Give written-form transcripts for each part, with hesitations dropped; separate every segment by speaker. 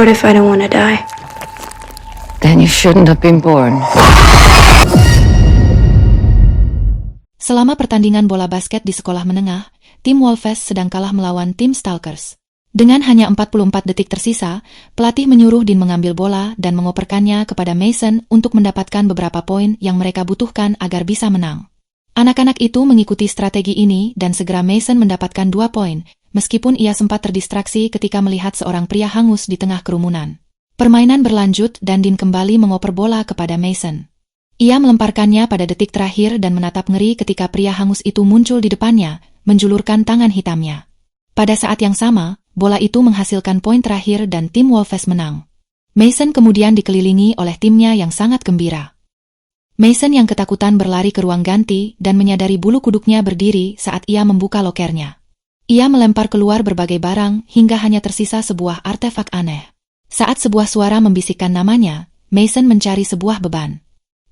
Speaker 1: What if I don't want to die?
Speaker 2: Then you shouldn't have been born.
Speaker 3: Selama pertandingan bola basket di sekolah menengah, tim Wolves sedang kalah melawan tim Stalkers. Dengan hanya 44 detik tersisa, pelatih menyuruh Dean mengambil bola dan mengoperkannya kepada Mason untuk mendapatkan beberapa poin yang mereka butuhkan agar bisa menang. Anak-anak itu mengikuti strategi ini dan segera Mason mendapatkan 2 poin, meskipun ia sempat terdistraksi ketika melihat seorang pria hangus di tengah kerumunan. Permainan berlanjut dan Dean kembali mengoper bola kepada Mason. Ia melemparkannya pada detik terakhir dan menatap ngeri ketika pria hangus itu muncul di depannya, menjulurkan tangan hitamnya. Pada saat yang sama, bola itu menghasilkan poin terakhir dan tim Wolves menang. Mason kemudian dikelilingi oleh timnya yang sangat gembira. Mason yang ketakutan berlari ke ruang ganti dan menyadari bulu kuduknya berdiri saat ia membuka lokernya. Ia melempar keluar berbagai barang hingga hanya tersisa sebuah artefak aneh. Saat sebuah suara membisikkan namanya, Mason mencari sebuah beban.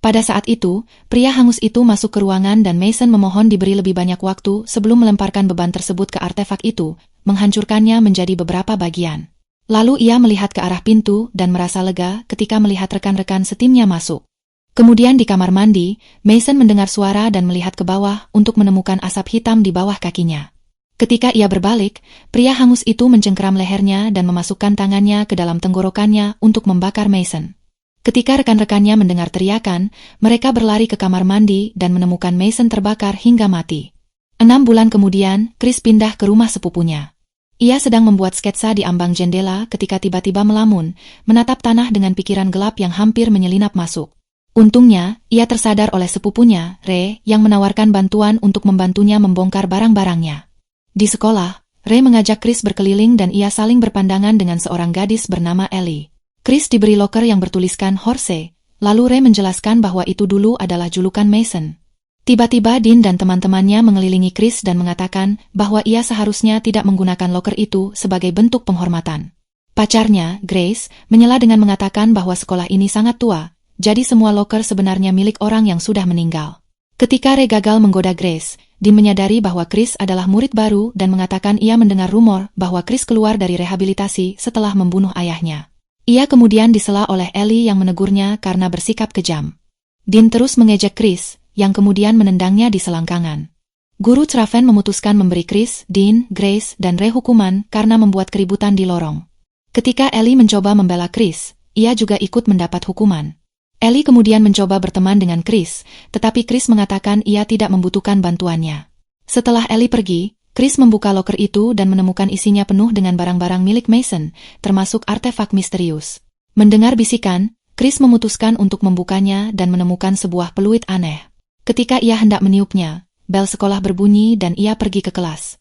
Speaker 3: Pada saat itu, pria hangus itu masuk ke ruangan dan Mason memohon diberi lebih banyak waktu sebelum melemparkan beban tersebut ke artefak itu, menghancurkannya menjadi beberapa bagian. Lalu ia melihat ke arah pintu dan merasa lega ketika melihat rekan-rekan setimnya masuk. Kemudian di kamar mandi, Mason mendengar suara dan melihat ke bawah untuk menemukan asap hitam di bawah kakinya. Ketika ia berbalik, pria hangus itu mencengkeram lehernya dan memasukkan tangannya ke dalam tenggorokannya untuk membakar Mason. Ketika rekan-rekannya mendengar teriakan, mereka berlari ke kamar mandi dan menemukan Mason terbakar hingga mati. 6 bulan kemudian, Chris pindah ke rumah sepupunya. Ia sedang membuat sketsa di ambang jendela ketika tiba-tiba melamun, menatap tanah dengan pikiran gelap yang hampir menyelinap masuk. Untungnya, ia tersadar oleh sepupunya, Ray, yang menawarkan bantuan untuk membantunya membongkar barang-barangnya. Di sekolah, Ray mengajak Chris berkeliling dan ia saling berpandangan dengan seorang gadis bernama Ellie. Chris diberi loker yang bertuliskan Horse, lalu Ray menjelaskan bahwa itu dulu adalah julukan Mason. Tiba-tiba Dean dan teman-temannya mengelilingi Chris dan mengatakan bahwa ia seharusnya tidak menggunakan loker itu sebagai bentuk penghormatan. Pacarnya, Grace, menyela dengan mengatakan bahwa sekolah ini sangat tua, jadi semua loker sebenarnya milik orang yang sudah meninggal. Ketika Ray gagal menggoda Grace, Dean menyadari bahwa Chris adalah murid baru dan mengatakan ia mendengar rumor bahwa Chris keluar dari rehabilitasi setelah membunuh ayahnya. Ia kemudian disela oleh Ellie yang menegurnya karena bersikap kejam. Dean terus mengejek Chris, yang kemudian menendangnya di selangkangan. Guru Traven memutuskan memberi Chris, Dean, Grace, dan Ray hukuman karena membuat keributan di lorong. Ketika Ellie mencoba membela Chris, ia juga ikut mendapat hukuman. Ellie kemudian mencoba berteman dengan Chris, tetapi Chris mengatakan ia tidak membutuhkan bantuannya. Setelah Ellie pergi, Chris membuka loker itu dan menemukan isinya penuh dengan barang-barang milik Mason, termasuk artefak misterius. Mendengar bisikan, Chris memutuskan untuk membukanya dan menemukan sebuah peluit aneh. Ketika ia hendak meniupnya, bel sekolah berbunyi dan ia pergi ke kelas.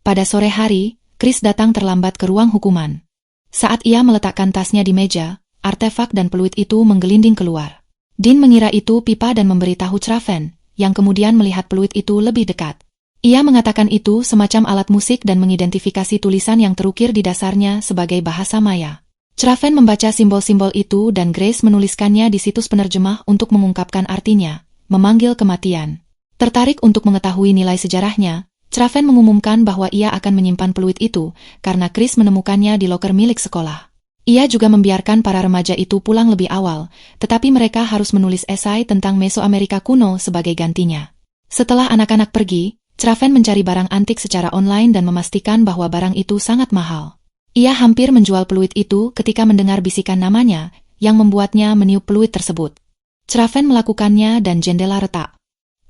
Speaker 3: Pada sore hari, Chris datang terlambat ke ruang hukuman. Saat ia meletakkan tasnya di meja, artefak dan peluit itu menggelinding keluar. Dean mengira itu pipa dan memberitahu Traven, yang kemudian melihat peluit itu lebih dekat. Ia mengatakan itu semacam alat musik dan mengidentifikasi tulisan yang terukir di dasarnya sebagai bahasa Maya. Traven membaca simbol-simbol itu dan Grace menuliskannya di situs penerjemah untuk mengungkapkan artinya, memanggil kematian. Tertarik untuk mengetahui nilai sejarahnya, Traven mengumumkan bahwa ia akan menyimpan peluit itu karena Chris menemukannya di loker milik sekolah. Ia juga membiarkan para remaja itu pulang lebih awal, tetapi mereka harus menulis esai tentang Mesoamerika kuno sebagai gantinya. Setelah anak-anak pergi, Traven mencari barang antik secara online dan memastikan bahwa barang itu sangat mahal. Ia hampir menjual peluit itu ketika mendengar bisikan namanya, yang membuatnya meniup peluit tersebut. Traven melakukannya dan jendela retak.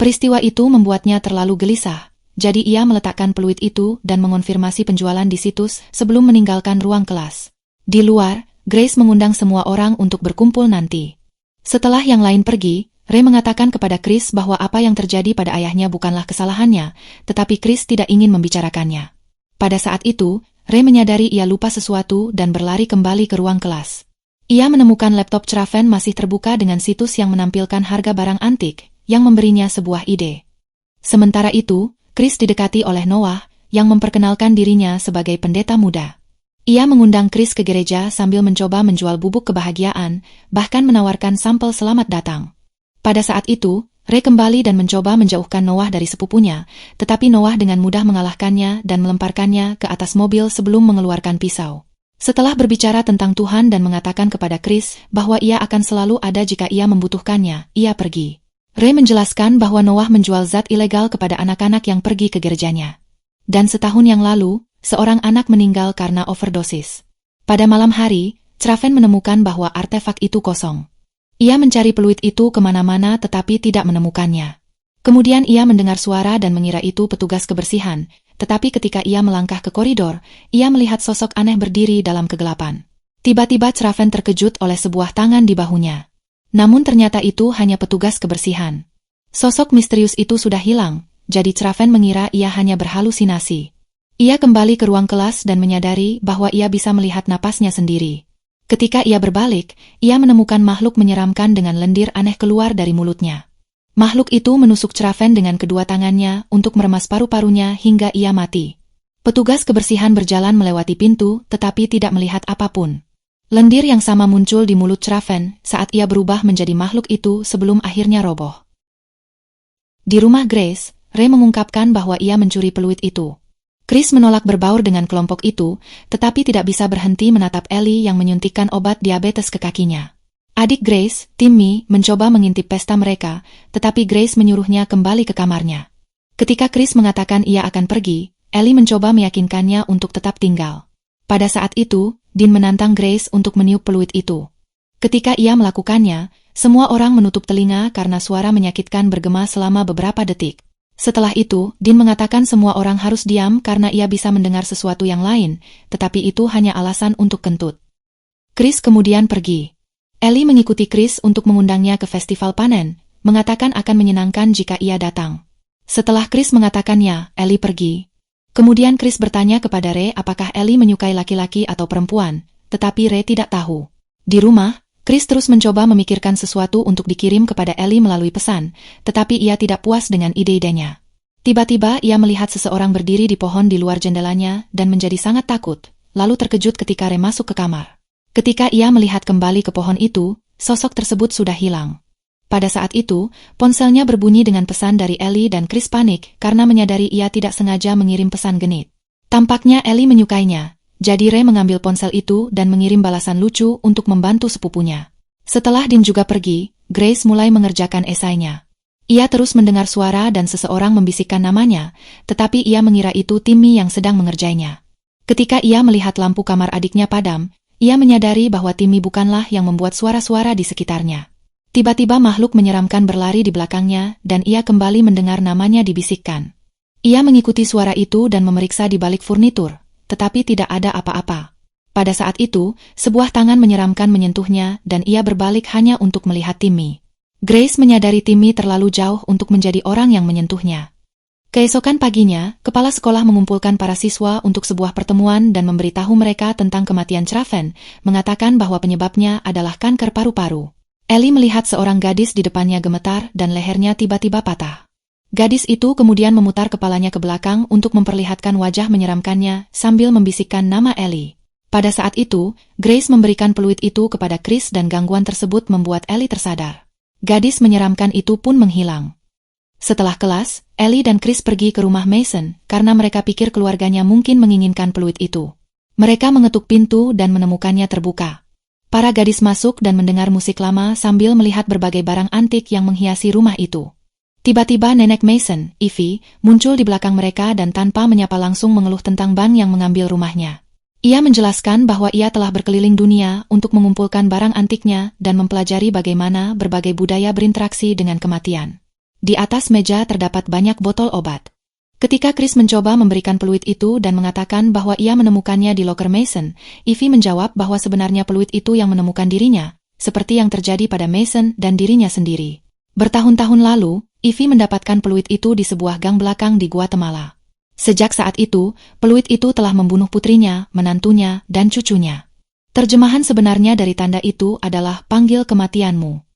Speaker 3: Peristiwa itu membuatnya terlalu gelisah, jadi ia meletakkan peluit itu dan mengonfirmasi penjualan di situs sebelum meninggalkan ruang kelas. Di luar, Grace mengundang semua orang untuk berkumpul nanti. Setelah yang lain pergi, Ray mengatakan kepada Chris bahwa apa yang terjadi pada ayahnya bukanlah kesalahannya, tetapi Chris tidak ingin membicarakannya. Pada saat itu, Ray menyadari ia lupa sesuatu dan berlari kembali ke ruang kelas. Ia menemukan laptop Traven masih terbuka dengan situs yang menampilkan harga barang antik, yang memberinya sebuah ide. Sementara itu, Chris didekati oleh Noah, yang memperkenalkan dirinya sebagai pendeta muda. Ia mengundang Chris ke gereja sambil mencoba menjual bubuk kebahagiaan, bahkan menawarkan sampel selamat datang. Pada saat itu, Ray kembali dan mencoba menjauhkan Noah dari sepupunya, tetapi Noah dengan mudah mengalahkannya dan melemparkannya ke atas mobil sebelum mengeluarkan pisau. Setelah berbicara tentang Tuhan dan mengatakan kepada Chris bahwa ia akan selalu ada jika ia membutuhkannya, ia pergi. Ray menjelaskan bahwa Noah menjual zat ilegal kepada anak-anak yang pergi ke gerejanya. Dan setahun yang lalu, seorang anak meninggal karena overdosis. Pada malam hari, Traven menemukan bahwa artefak itu kosong. Ia mencari peluit itu kemana-mana tetapi tidak menemukannya. Kemudian ia mendengar suara dan mengira itu petugas kebersihan, tetapi ketika ia melangkah ke koridor, ia melihat sosok aneh berdiri dalam kegelapan. Tiba-tiba Traven terkejut oleh sebuah tangan di bahunya. Namun ternyata itu hanya petugas kebersihan. Sosok misterius itu sudah hilang, jadi Traven mengira ia hanya berhalusinasi. Ia kembali ke ruang kelas dan menyadari bahwa ia bisa melihat napasnya sendiri. Ketika ia berbalik, ia menemukan makhluk menyeramkan dengan lendir aneh keluar dari mulutnya. Makhluk itu menusuk Traven dengan kedua tangannya untuk meremas paru-parunya hingga ia mati. Petugas kebersihan berjalan melewati pintu tetapi tidak melihat apapun. Lendir yang sama muncul di mulut Traven saat ia berubah menjadi makhluk itu sebelum akhirnya roboh. Di rumah Grace, Ray mengungkapkan bahwa ia mencuri peluit itu. Chris menolak berbaur dengan kelompok itu, tetapi tidak bisa berhenti menatap Ellie yang menyuntikkan obat diabetes ke kakinya. Adik Grace, Timmy, mencoba mengintip pesta mereka, tetapi Grace menyuruhnya kembali ke kamarnya. Ketika Chris mengatakan ia akan pergi, Ellie mencoba meyakinkannya untuk tetap tinggal. Pada saat itu, Dean menantang Grace untuk meniup peluit itu. Ketika ia melakukannya, semua orang menutup telinga karena suara menyakitkan bergema selama beberapa detik. Setelah itu, Dean mengatakan semua orang harus diam karena ia bisa mendengar sesuatu yang lain, tetapi itu hanya alasan untuk kentut. Chris kemudian pergi. Ellie mengikuti Chris untuk mengundangnya ke festival panen, mengatakan akan menyenangkan jika ia datang. Setelah Chris mengatakannya, Ellie pergi. Kemudian Chris bertanya kepada Ray apakah Ellie menyukai laki-laki atau perempuan, tetapi Ray tidak tahu. Di rumah, Chris terus mencoba memikirkan sesuatu untuk dikirim kepada Ellie melalui pesan, tetapi ia tidak puas dengan ide-idenya. Tiba-tiba ia melihat seseorang berdiri di pohon di luar jendelanya dan menjadi sangat takut, lalu terkejut ketika Ray masuk ke kamar. Ketika ia melihat kembali ke pohon itu, sosok tersebut sudah hilang. Pada saat itu, ponselnya berbunyi dengan pesan dari Ellie dan Chris panik karena menyadari ia tidak sengaja mengirim pesan genit. Tampaknya Ellie menyukainya. Jadi Ray mengambil ponsel itu dan mengirim balasan lucu untuk membantu sepupunya. Setelah Dean juga pergi, Grace mulai mengerjakan esainya. Ia terus mendengar suara dan seseorang membisikkan namanya, tetapi ia mengira itu Timmy yang sedang mengerjainya. Ketika ia melihat lampu kamar adiknya padam, ia menyadari bahwa Timmy bukanlah yang membuat suara-suara di sekitarnya. Tiba-tiba makhluk menyeramkan berlari di belakangnya dan ia kembali mendengar namanya dibisikkan. Ia mengikuti suara itu dan memeriksa di balik furnitur. Tetapi tidak ada apa-apa. Pada saat itu, sebuah tangan menyeramkan menyentuhnya dan ia berbalik hanya untuk melihat Timmy. Grace menyadari Timmy terlalu jauh untuk menjadi orang yang menyentuhnya. Keesokan paginya, kepala sekolah mengumpulkan para siswa untuk sebuah pertemuan dan memberitahu mereka tentang kematian Traven, mengatakan bahwa penyebabnya adalah kanker paru-paru. Ellie melihat seorang gadis di depannya gemetar dan lehernya tiba-tiba patah. Gadis itu kemudian memutar kepalanya ke belakang untuk memperlihatkan wajah menyeramkannya sambil membisikkan nama Ellie. Pada saat itu, Grace memberikan peluit itu kepada Chris dan gangguan tersebut membuat Ellie tersadar. Gadis menyeramkan itu pun menghilang. Setelah kelas, Ellie dan Chris pergi ke rumah Mason karena mereka pikir keluarganya mungkin menginginkan peluit itu. Mereka mengetuk pintu dan menemukannya terbuka. Para gadis masuk dan mendengar musik lama sambil melihat berbagai barang antik yang menghiasi rumah itu. Tiba-tiba nenek Mason, Evie, muncul di belakang mereka dan tanpa menyapa langsung mengeluh tentang bank yang mengambil rumahnya. Ia menjelaskan bahwa ia telah berkeliling dunia untuk mengumpulkan barang antiknya dan mempelajari bagaimana berbagai budaya berinteraksi dengan kematian. Di atas meja terdapat banyak botol obat. Ketika Chris mencoba memberikan peluit itu dan mengatakan bahwa ia menemukannya di loker Mason, Evie menjawab bahwa sebenarnya peluit itu yang menemukan dirinya, seperti yang terjadi pada Mason dan dirinya sendiri. Bertahun-tahun lalu, Evie mendapatkan peluit itu di sebuah gang belakang di Guatemala. Sejak saat itu, peluit itu telah membunuh putrinya, menantunya, dan cucunya. Terjemahan sebenarnya dari tanda itu adalah panggil kematianmu.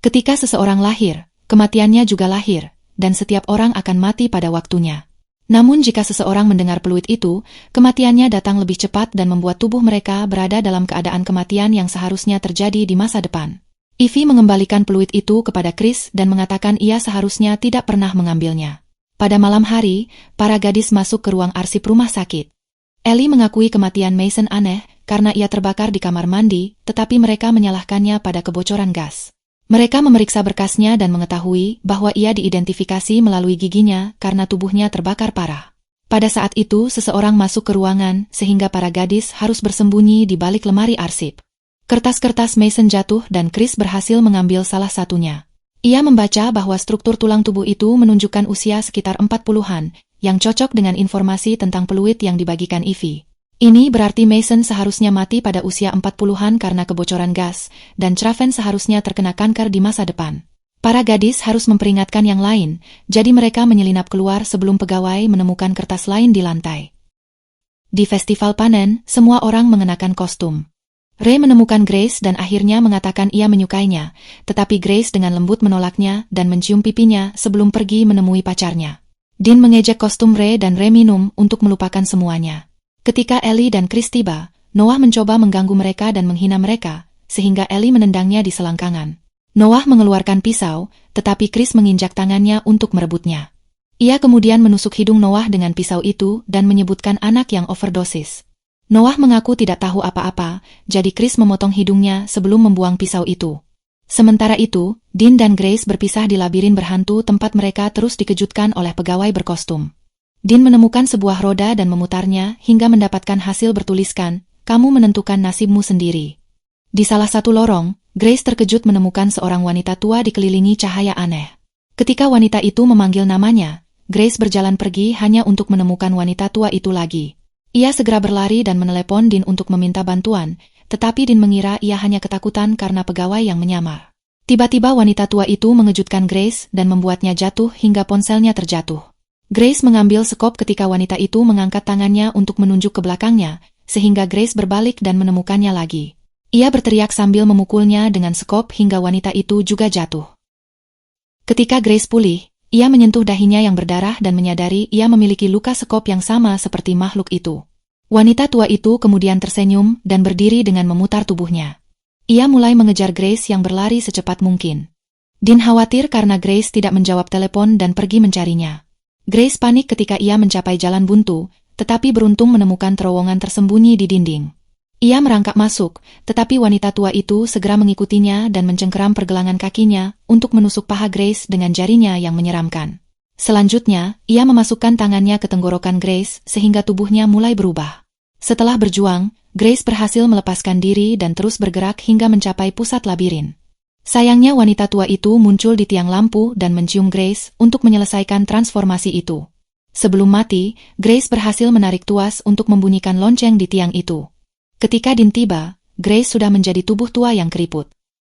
Speaker 3: Ketika seseorang lahir, kematiannya juga lahir, dan setiap orang akan mati pada waktunya. Namun jika seseorang mendengar peluit itu, kematiannya datang lebih cepat dan membuat tubuh mereka berada dalam keadaan kematian yang seharusnya terjadi di masa depan. Evie mengembalikan peluit itu kepada Chris dan mengatakan ia seharusnya tidak pernah mengambilnya. Pada malam hari, para gadis masuk ke ruang arsip rumah sakit. Ellie mengakui kematian Mason aneh karena ia terbakar di kamar mandi, tetapi mereka menyalahkannya pada kebocoran gas. Mereka memeriksa berkasnya dan mengetahui bahwa ia diidentifikasi melalui giginya karena tubuhnya terbakar parah. Pada saat itu seseorang masuk ke ruangan sehingga para gadis harus bersembunyi di balik lemari arsip. Kertas-kertas Mason jatuh dan Chris berhasil mengambil salah satunya. Ia membaca bahwa struktur tulang tubuh itu menunjukkan usia sekitar 40-an, yang cocok dengan informasi tentang peluit yang dibagikan Ivy. Ini berarti Mason seharusnya mati pada usia 40-an karena kebocoran gas, dan Traven seharusnya terkena kanker di masa depan. Para gadis harus memperingatkan yang lain, jadi mereka menyelinap keluar sebelum pegawai menemukan kertas lain di lantai. Di festival panen, semua orang mengenakan kostum. Ray menemukan Grace dan akhirnya mengatakan ia menyukainya, tetapi Grace dengan lembut menolaknya dan mencium pipinya sebelum pergi menemui pacarnya. Dean mengejek kostum Ray dan Ray minum untuk melupakan semuanya. Ketika Ellie dan Chris tiba, Noah mencoba mengganggu mereka dan menghina mereka, sehingga Ellie menendangnya di selangkangan. Noah mengeluarkan pisau, tetapi Chris menginjak tangannya untuk merebutnya. Ia kemudian menusuk hidung Noah dengan pisau itu dan menyebutkan anak yang overdosis. Noah mengaku tidak tahu apa-apa, jadi Chris memotong hidungnya sebelum membuang pisau itu. Sementara itu, Dean dan Grace berpisah di labirin berhantu tempat mereka terus dikejutkan oleh pegawai berkostum. Dean menemukan sebuah roda dan memutarnya hingga mendapatkan hasil bertuliskan, "Kamu menentukan nasibmu sendiri." Di salah satu lorong, Grace terkejut menemukan seorang wanita tua dikelilingi cahaya aneh. Ketika wanita itu memanggil namanya, Grace berjalan pergi hanya untuk menemukan wanita tua itu lagi. Ia segera berlari dan menelepon Dean untuk meminta bantuan, tetapi Dean mengira ia hanya ketakutan karena pegawai yang menyamar. Tiba-tiba wanita tua itu mengejutkan Grace dan membuatnya jatuh hingga ponselnya terjatuh. Grace mengambil sekop ketika wanita itu mengangkat tangannya untuk menunjuk ke belakangnya, sehingga Grace berbalik dan menemukannya lagi. Ia berteriak sambil memukulnya dengan sekop hingga wanita itu juga jatuh. Ketika Grace pulih, ia menyentuh dahinya yang berdarah dan menyadari ia memiliki luka sekop yang sama seperti makhluk itu. Wanita tua itu kemudian tersenyum dan berdiri dengan memutar tubuhnya. Ia mulai mengejar Grace yang berlari secepat mungkin. Dean khawatir karena Grace tidak menjawab telepon dan pergi mencarinya. Grace panik ketika ia mencapai jalan buntu, tetapi beruntung menemukan terowongan tersembunyi di dinding. Ia merangkak masuk, tetapi wanita tua itu segera mengikutinya dan mencengkeram pergelangan kakinya untuk menusuk paha Grace dengan jarinya yang menyeramkan. Selanjutnya, ia memasukkan tangannya ke tenggorokan Grace sehingga tubuhnya mulai berubah. Setelah berjuang, Grace berhasil melepaskan diri dan terus bergerak hingga mencapai pusat labirin. Sayangnya wanita tua itu muncul di tiang lampu dan mencium Grace untuk menyelesaikan transformasi itu. Sebelum mati, Grace berhasil menarik tuas untuk membunyikan lonceng di tiang itu. Ketika Dean tiba, Grace sudah menjadi tubuh tua yang keriput.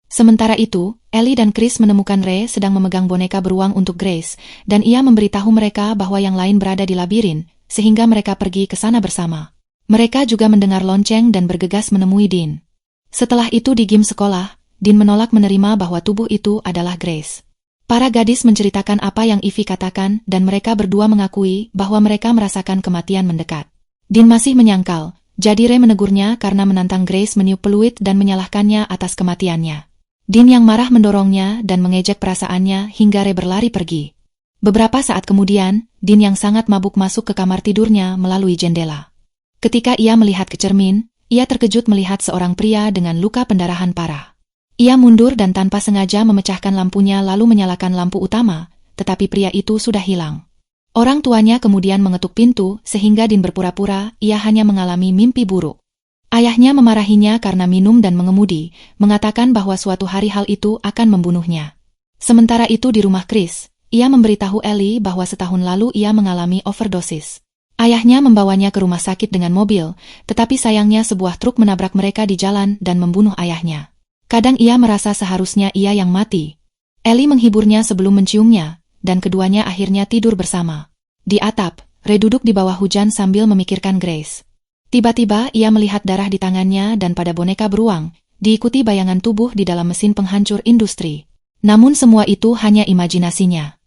Speaker 3: Sementara itu, Ellie dan Chris menemukan Ray sedang memegang boneka beruang untuk Grace, dan ia memberitahu mereka bahwa yang lain berada di labirin, sehingga mereka pergi ke sana bersama. Mereka juga mendengar lonceng dan bergegas menemui Dean. Setelah itu di gym sekolah, Dean menolak menerima bahwa tubuh itu adalah Grace. Para gadis menceritakan apa yang Ivy katakan dan mereka berdua mengakui bahwa mereka merasakan kematian mendekat. Dean masih menyangkal, jadi Ray menegurnya karena menantang Grace meniup peluit dan menyalahkannya atas kematiannya. Dean yang marah mendorongnya dan mengejek perasaannya hingga Ray berlari pergi. Beberapa saat kemudian, Dean yang sangat mabuk masuk ke kamar tidurnya melalui jendela. Ketika ia melihat ke cermin, ia terkejut melihat seorang pria dengan luka pendarahan parah. Ia mundur dan tanpa sengaja memecahkan lampunya lalu menyalakan lampu utama, tetapi pria itu sudah hilang. Orang tuanya kemudian mengetuk pintu sehingga Dean berpura-pura ia hanya mengalami mimpi buruk. Ayahnya memarahinya karena minum dan mengemudi, mengatakan bahwa suatu hari hal itu akan membunuhnya. Sementara itu di rumah Chris, ia memberitahu Ellie bahwa setahun lalu ia mengalami overdosis. Ayahnya membawanya ke rumah sakit dengan mobil, tetapi sayangnya sebuah truk menabrak mereka di jalan dan membunuh ayahnya. Kadang ia merasa seharusnya ia yang mati. Ellie menghiburnya sebelum menciumnya, dan keduanya akhirnya tidur bersama. Di atap, Ray duduk di bawah hujan sambil memikirkan Grace. Tiba-tiba ia melihat darah di tangannya dan pada boneka beruang, diikuti bayangan tubuh di dalam mesin penghancur industri. Namun semua itu hanya imajinasinya.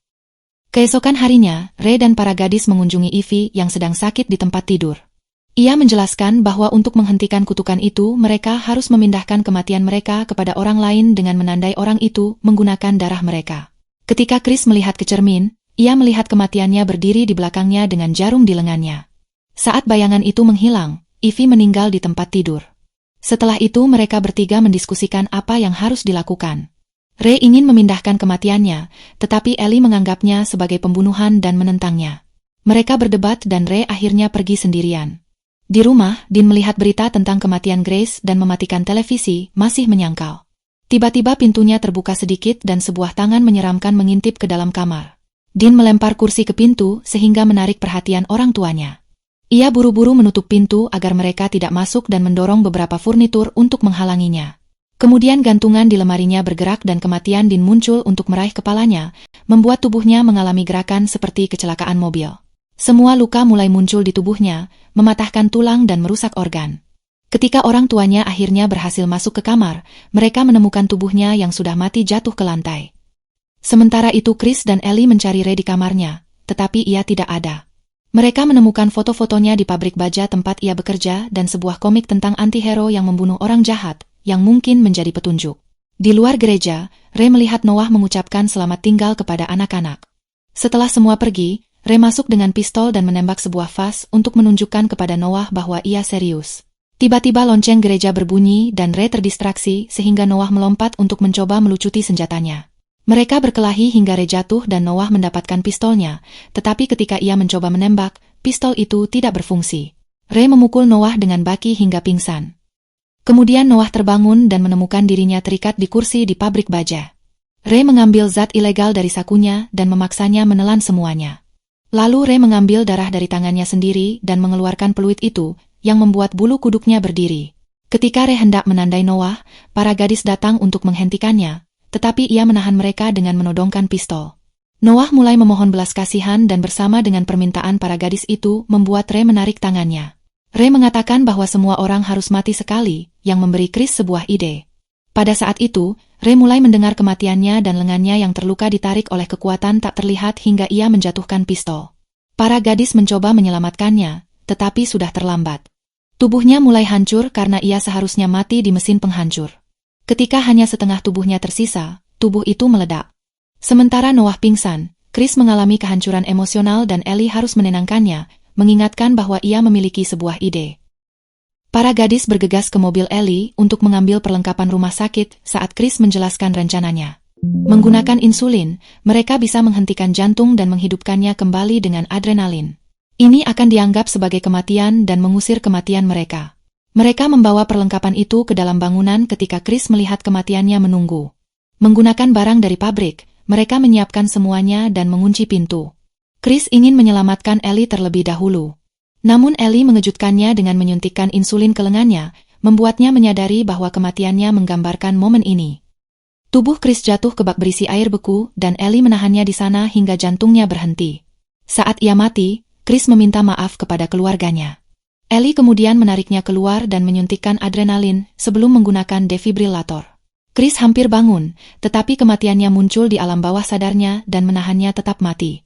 Speaker 3: Keesokan harinya, Ray dan para gadis mengunjungi Ivy yang sedang sakit di tempat tidur. Ia menjelaskan bahwa untuk menghentikan kutukan itu mereka harus memindahkan kematian mereka kepada orang lain dengan menandai orang itu menggunakan darah mereka. Ketika Chris melihat ke cermin, ia melihat kematiannya berdiri di belakangnya dengan jarum di lengannya. Saat bayangan itu menghilang, Ivy meninggal di tempat tidur. Setelah itu mereka bertiga mendiskusikan apa yang harus dilakukan. Ray ingin memindahkan kematiannya, tetapi Ellie menganggapnya sebagai pembunuhan dan menentangnya. Mereka berdebat dan Ray akhirnya pergi sendirian. Di rumah, Dean melihat berita tentang kematian Grace dan mematikan televisi, masih menyangkal. Tiba-tiba pintunya terbuka sedikit dan sebuah tangan menyeramkan mengintip ke dalam kamar. Dean melempar kursi ke pintu sehingga menarik perhatian orang tuanya. Ia buru-buru menutup pintu agar mereka tidak masuk dan mendorong beberapa furnitur untuk menghalanginya. Kemudian gantungan di lemarinya bergerak dan kematian Dean muncul untuk meraih kepalanya, membuat tubuhnya mengalami gerakan seperti kecelakaan mobil. Semua luka mulai muncul di tubuhnya, mematahkan tulang dan merusak organ. Ketika orang tuanya akhirnya berhasil masuk ke kamar, mereka menemukan tubuhnya yang sudah mati jatuh ke lantai. Sementara itu Chris dan Ellie mencari Ray di kamarnya, tetapi ia tidak ada. Mereka menemukan foto-fotonya di pabrik baja tempat ia bekerja dan sebuah komik tentang anti-hero yang membunuh orang jahat, yang mungkin menjadi petunjuk. Di luar gereja, Ray melihat Noah mengucapkan selamat tinggal kepada anak-anak. Setelah semua pergi, Ray masuk dengan pistol dan menembak sebuah vas untuk menunjukkan kepada Noah bahwa ia serius. Tiba-tiba lonceng gereja berbunyi dan Ray terdistraksi sehingga Noah melompat untuk mencoba melucuti senjatanya. Mereka berkelahi hingga Ray jatuh dan Noah mendapatkan pistolnya, tetapi ketika ia mencoba menembak, pistol itu tidak berfungsi. Ray memukul Noah dengan baki hingga pingsan. Kemudian Noah terbangun dan menemukan dirinya terikat di kursi di pabrik baja. Ray mengambil zat ilegal dari sakunya dan memaksanya menelan semuanya. Lalu Ray mengambil darah dari tangannya sendiri dan mengeluarkan peluit itu, yang membuat bulu kuduknya berdiri. Ketika Ray hendak menandai Noah, para gadis datang untuk menghentikannya, tetapi ia menahan mereka dengan menodongkan pistol. Noah mulai memohon belas kasihan dan bersama dengan permintaan para gadis itu membuat Ray menarik tangannya. Ray mengatakan bahwa semua orang harus mati sekali, yang memberi Chris sebuah ide. Pada saat itu, Ray mulai mendengar kematiannya dan lengannya yang terluka ditarik oleh kekuatan tak terlihat hingga ia menjatuhkan pistol. Para gadis mencoba menyelamatkannya, tetapi sudah terlambat. Tubuhnya mulai hancur karena ia seharusnya mati di mesin penghancur. Ketika hanya setengah tubuhnya tersisa, tubuh itu meledak. Sementara Noah pingsan, Chris mengalami kehancuran emosional dan Ellie harus menenangkannya, mengingatkan bahwa ia memiliki sebuah ide. Para gadis bergegas ke mobil Ellie untuk mengambil perlengkapan rumah sakit saat Chris menjelaskan rencananya. Menggunakan insulin, mereka bisa menghentikan jantung dan menghidupkannya kembali dengan adrenalin. Ini akan dianggap sebagai kematian dan mengusir kematian mereka. Mereka membawa perlengkapan itu ke dalam bangunan ketika Chris melihat kematiannya menunggu. Menggunakan barang dari pabrik, mereka menyiapkan semuanya dan mengunci pintu. Chris ingin menyelamatkan Ellie terlebih dahulu. Namun Ellie mengejutkannya dengan menyuntikkan insulin ke lengannya, membuatnya menyadari bahwa kematiannya menggambarkan momen ini. Tubuh Chris jatuh ke bak berisi air beku dan Ellie menahannya di sana hingga jantungnya berhenti. Saat ia mati, Chris meminta maaf kepada keluarganya. Ellie kemudian menariknya keluar dan menyuntikkan adrenalin sebelum menggunakan defibrilator. Chris hampir bangun, tetapi kematiannya muncul di alam bawah sadarnya dan menahannya tetap mati.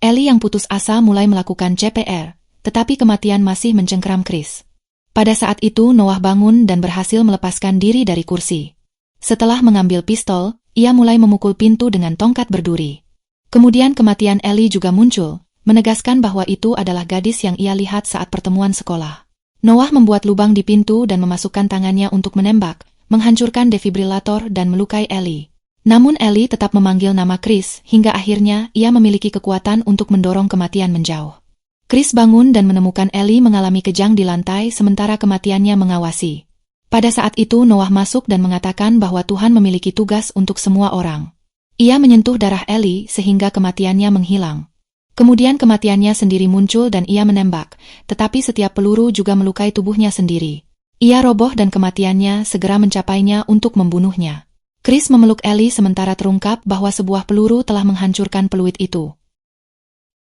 Speaker 3: Ellie yang putus asa mulai melakukan CPR, tetapi kematian masih mencengkeram Chris. Pada saat itu Noah bangun dan berhasil melepaskan diri dari kursi. Setelah mengambil pistol, ia mulai memukul pintu dengan tongkat berduri. Kemudian kematian Ellie juga muncul, menegaskan bahwa itu adalah gadis yang ia lihat saat pertemuan sekolah. Noah membuat lubang di pintu dan memasukkan tangannya untuk menembak, menghancurkan defibrilator dan melukai Ellie. Namun Ellie tetap memanggil nama Chris hingga akhirnya ia memiliki kekuatan untuk mendorong kematian menjauh. Chris bangun dan menemukan Ellie mengalami kejang di lantai sementara kematiannya mengawasi. Pada saat itu Noah masuk dan mengatakan bahwa Tuhan memiliki tugas untuk semua orang. Ia menyentuh darah Ellie sehingga kematiannya menghilang. Kemudian kematiannya sendiri muncul dan ia menembak, tetapi setiap peluru juga melukai tubuhnya sendiri. Ia roboh dan kematiannya segera mencapainya untuk membunuhnya. Chris memeluk Ellie sementara terungkap bahwa sebuah peluru telah menghancurkan peluit itu.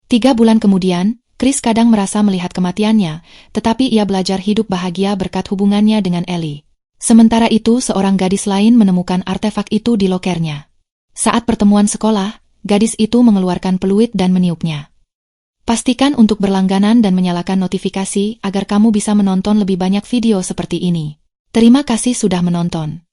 Speaker 3: 3 bulan kemudian, Chris kadang merasa melihat kematiannya, tetapi ia belajar hidup bahagia berkat hubungannya dengan Ellie. Sementara itu seorang gadis lain menemukan artefak itu di lokernya. Saat pertemuan sekolah, gadis itu mengeluarkan peluit dan meniupnya. Pastikan untuk berlangganan dan menyalakan notifikasi agar kamu bisa menonton lebih banyak video seperti ini. Terima kasih sudah menonton.